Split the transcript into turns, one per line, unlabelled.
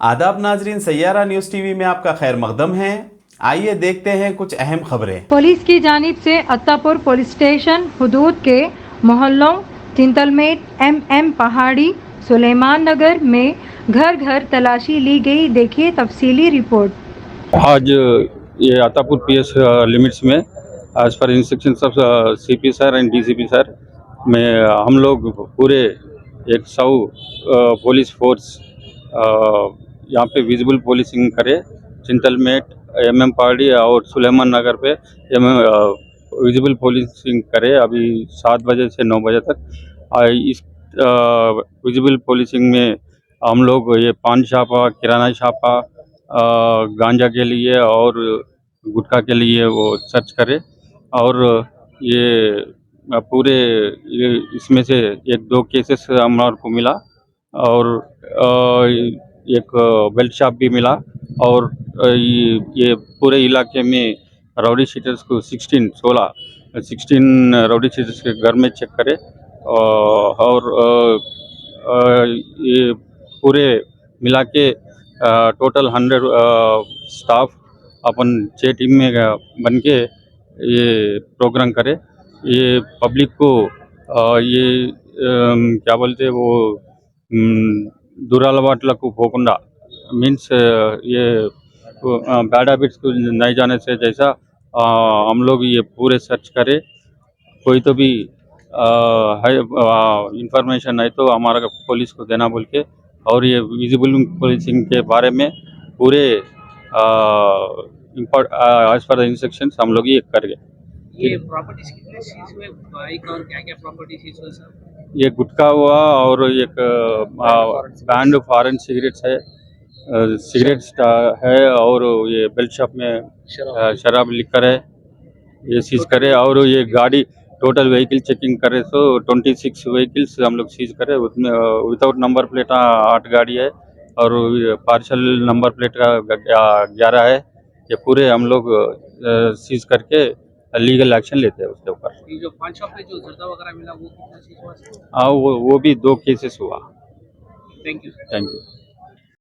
आदाब नाजरीन, Saiyaara news TV में आपका खैर मकदम है। आइए देखते हैं कुछ अहम खबरें।
पुलिस की जानिब से अत्तापुर पुलिस स्टेशन हुदूद के मोहल्लों चिंतलमेट, MM पहाड़ी, सुलेमान नगर में घर घर तलाशी ली गई। देखिए तफसीली रिपोर्ट।
आज ये अत्तापुर PS लिमिट्स में as per instructions of CP sir and DCP sir में हम लोग पूरे 100 पुलिस फोर्स यहाँ पे विजिबल पुलिसिंग करे। चिंतलमेट, MM पहाड़ी और सुलेमान नगर पे विजिबल पुलिसिंग करे अभी 7 बजे से 9 बजे तक। इस विजिबल पुलिसिंग में हम लोग ये पान छापा, किराना छापा, गांजा के लिए और गुटखा के लिए वो सर्च करे। और ये पूरे इसमें से 1-2 केसेस हमारे को मिला और एक बेल्ट शॉप भी मिला। और ये पूरे इलाके में राउडी शीटर्स को 16 राउडी शीटर्स के घर में चेक करे। और ये पूरे मिला के टोटल 100 स्टाफ अपन 6 टीम में बन के ये प्रोग्राम करे। ये पब्लिक को ये क्या बोलते हैं वो दुरालवाटలకు పోకుండా मीन्स ये बैड हैबिट्स को नहीं जाने से जैसा हम लोग ये पूरे सर्च करें। कोई तो भी है इंफॉर्मेशन है तो हमारा पुलिस को देना बोल के। और ये विजिबल पुलिसिंग के बारे में पूरे एज पर द इंस्ट्रक्शंस हम लोग ये कर गए।
ये प्रॉपर्टीज कितने सीज हुए, बाइक और क्या क्या प्रॉपर्टी सीज हुए सर?
ये गुटखा हुआ और एक बैंड फॉरेन सिगरेट्स है, सिगरेट्स है और ये बेल्ट शॉप में शराब लिकर है, ये सीज करे। और ये गाड़ी टोटल व्हीकल चेकिंग करे तो 26 व्हीकल्स हम लोग सीज करे। उसमें विदाउट नंबर प्लेट 8 गाड़ी है और पार्शल नंबर प्लेट का 11 है। ये पूरे हम लोग सीज करके लीगल एक्शन लेते हैं उसके ऊपर।
ये जो पान शॉप में जो जर्दा वगैरह मिला वो कितना सीज हुआ सर?
वो भी 2 केसेस हुआ।
Thank you.
Thank you.